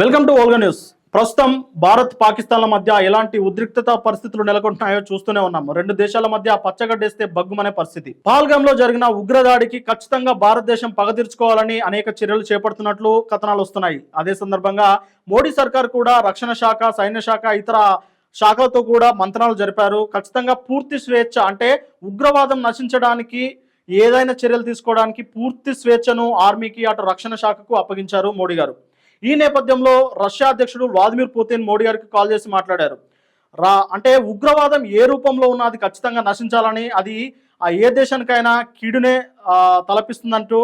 Welcome to Olga news. ప్రస్తుతం భారత్ పాకిస్తాన్ల మధ్య ఎలాంటి ఉద్రిక్తత పరిస్థితులు నెలకొంటున్నాయో చూస్తూనే ఉన్నాము. రెండు దేశాల మధ్య పచ్చగడ్డేస్తే బగ్గుమనే పరిస్థితి. పహల్గాంలో జరిగిన ఉగ్రదాడికి ఖచ్చితంగా భారతదేశం పగ తీర్చుకోవాలని అనేక చర్యలు చేపడుతున్నట్లు కథనాలు వస్తున్నాయి. అదే సందర్భంగా మోడీ సర్కార్ కూడా రక్షణ శాఖ, సైన్య శాఖ, ఇతర శాఖలతో కూడా మంత్రాలు జరిపారు. ఖచ్చితంగా పూర్తి స్వేచ్ఛ, అంటే ఉగ్రవాదం నశించడానికి ఏదైనా చర్యలు తీసుకోవడానికి పూర్తి స్వేచ్ఛను ఆర్మీకి, అటు రక్షణ శాఖకు అప్పగించారు మోడీ గారు. ఈ నేపథ్యంలో రష్యా అధ్యక్షుడు వ్లాదిమిర్ పుతిన్ మోడీ గారికి కాల్ చేసి మాట్లాడారు. అంటే ఉగ్రవాదం ఏ రూపంలో ఉన్నా అది ఖచ్చితంగా నశించాలని, అది ఏ దేశానికైనా కీడునే తలపిస్తుందంటూ,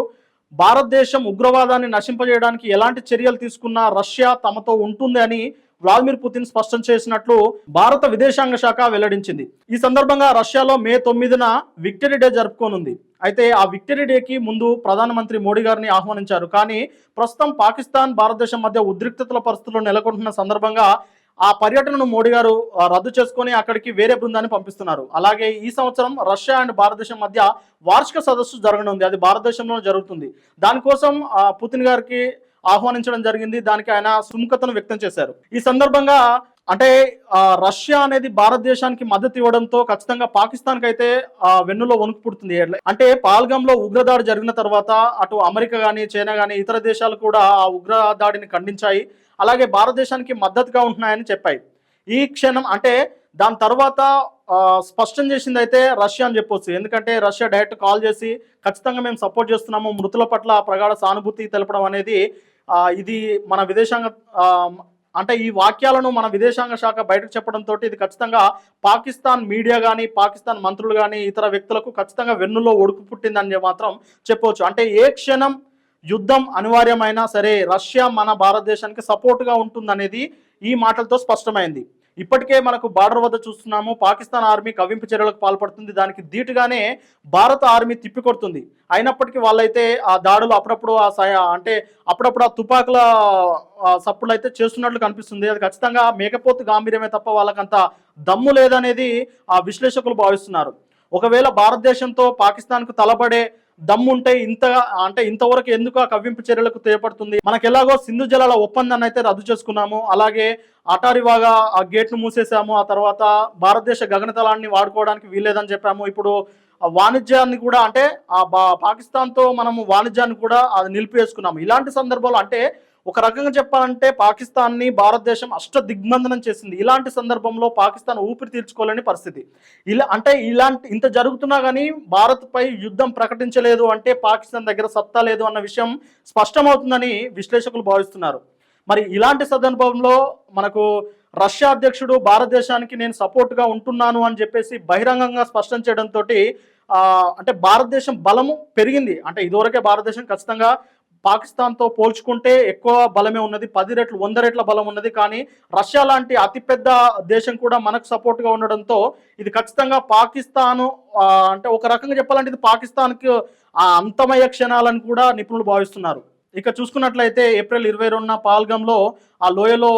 భారతదేశం ఉగ్రవాదాన్ని నశింపజేయడానికి ఎలాంటి చర్యలు తీసుకున్నా రష్యా తమతో ఉంటుంది అని వ్లాదిమిర్ పుతిన్ స్పష్టం చేసినట్లు భారత విదేశాంగ శాఖ వెల్లడించింది. ఈ సందర్భంగా రష్యాలో మే 9న విక్టరీ డే జరుపుకోనుంది. అయితే ఆ విక్టరీ డేకి ముందు ప్రధానమంత్రి మోడీ గారిని ఆహ్వానించారు. కానీ ప్రస్తుతం పాకిస్తాన్, భారతదేశం మధ్య ఉద్రిక్తతల పరిస్థితుల్లో నెలకొంటున్న సందర్భంగా ఆ పర్యటనను మోడీ గారు రద్దు చేసుకొని అక్కడికి వేరే బృందాన్ని పంపిస్తున్నారు. అలాగే ఈ సంవత్సరం రష్యా అండ్ భారతదేశం మధ్య వార్షిక సదస్సు జరగనుంది. అది భారతదేశంలో జరుగుతుంది. దానికోసం పుతిన్ గారికి ఆహ్వానించడం జరిగింది. దానికి ఆయన సుముఖతను వ్యక్తం చేశారు. ఈ సందర్భంగా అంటే రష్యా అనేది భారతదేశానికి మద్దతు ఇవ్వడంతో ఖచ్చితంగా పాకిస్తాన్కి అయితే వెన్నులో వణుకు పుడుతుంది. అంటే పహల్గాంలో ఉగ్రదాడి జరిగిన తర్వాత అటు అమెరికా కానీ, చైనా కానీ, ఇతర దేశాలు కూడా ఆ ఉగ్రదాడిని ఖండించాయి. అలాగే భారతదేశానికి మద్దతుగా ఉంటున్నాయని చెప్పాయి. ఈ క్షణం అంటే దాని తర్వాత స్పష్టం చేసింది అయితే రష్యా అని చెప్పొచ్చు. ఎందుకంటే రష్యా డైరెక్ట్ కాల్ చేసి ఖచ్చితంగా మేము సపోర్ట్ చేస్తున్నాము, మృతుల పట్ల ప్రగాఢ సానుభూతి తెలపడం అనేది ఇది మన విదేశాంగ అంటే ఈ వాక్యాలను మన విదేశాంగ శాఖ బయటకు చెప్పడంతో ఇది ఖచ్చితంగా పాకిస్తాన్ మీడియా కానీ, పాకిస్తాన్ మంత్రులు కానీ, ఇతర వ్యక్తులకు ఖచ్చితంగా వెన్నులో ఒడుకు పుట్టిందని మాత్రం చెప్పవచ్చు. అంటే ఏ క్షణం యుద్ధం అనివార్యమైనా సరే రష్యా మన భారతదేశానికి సపోర్ట్గా ఉంటుందనేది ఈ మాటలతో స్పష్టమైంది. ఇప్పటికే మనకు బార్డర్ వద్ద చూస్తున్నాము, పాకిస్తాన్ ఆర్మీ కవ్వింపు చర్యలకు పాల్పడుతుంది. దానికి ధీటుగానే భారత ఆర్మీ తిప్పికొడుతుంది. అయినప్పటికీ వాళ్ళైతే ఆ దాడులు అప్పుడప్పుడు అంటే అప్పుడప్పుడు ఆ తుపాకుల సప్పులు అయితే చేస్తున్నట్లు కనిపిస్తుంది. అది ఖచ్చితంగా మేకపోతు గాంభీర్యమే తప్ప వాళ్ళకంత దమ్ము లేదనేది ఆ విశ్లేషకులు భావిస్తున్నారు. ఒకవేళ భారతదేశంతో పాకిస్తాన్కు తలబడే దమ్ముంటే ఇంతవరకు ఎందుకు ఆ కవ్వింపు చర్యలకు తేపడుతుంది? మనకు ఎలాగో సింధు జలాల ఒప్పందాన్ని అయితే రద్దు చేసుకున్నాము. అలాగే అటారివాగా ఆ గేట్ను మూసేసాము. ఆ తర్వాత భారతదేశ గగనతలాన్ని వాడుకోవడానికి వీల్లేదని చెప్పాము. ఇప్పుడు వాణిజ్యాన్ని కూడా అంటే పాకిస్తాన్తో మనము వాణిజ్యాన్ని కూడా అది నిలిపివేసుకున్నాము. ఇలాంటి సందర్భాలు అంటే ఒక రకంగా చెప్పాలంటే పాకిస్తాన్ని భారతదేశం దిగ్బంధనం చేసింది. ఇలాంటి సందర్భంలో పాకిస్తాన్ ఊపిరి తీర్చుకోలేని పరిస్థితి. ఇంత జరుగుతున్నా కానీ భారత్పై యుద్ధం ప్రకటించలేదు అంటే పాకిస్తాన్ దగ్గర సత్తా లేదు అన్న విషయం స్పష్టమవుతుందని విశ్లేషకులు భావిస్తున్నారు. మరి ఇలాంటి సందర్భంలో మనకు రష్యా అధ్యక్షుడు భారతదేశానికి నేను సపోర్ట్గా ఉంటున్నాను అని చెప్పేసి బహిరంగంగా స్పష్టం చేయడంతో అంటే భారతదేశం బలము పెరిగింది. అంటే ఇదివరకే భారతదేశం ఖచ్చితంగా పాకిస్తాన్తో పోల్చుకుంటే ఎక్కువ బలమే ఉన్నది, 10 రెట్లు 100 రెట్ల బలం ఉన్నది. కానీ రష్యా లాంటి అతిపెద్ద దేశం కూడా మనకు సపోర్ట్గా ఉండడంతో ఇది ఖచ్చితంగా పాకిస్తాను అంటే ఒక రకంగా చెప్పాలంటే ఇది పాకిస్తాన్కి అంతమయ్యే క్షణాలను కూడా నిపుణులు భావిస్తున్నారు. ఇక చూసుకున్నట్లయితే ఏప్రిల్ 22న పహల్గాంలో ఆ లోయలో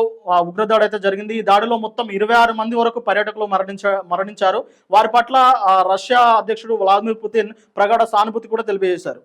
ఉగ్రదాడి అయితే జరిగింది. ఈ దాడిలో మొత్తం 26 మంది వరకు పర్యాటకులు మరణించారు. వారి పట్ల రష్యా అధ్యక్షుడు వ్లాదిమిర్ పుతిన్ ప్రగాఢ సానుభూతి కూడా తెలియజేశారు.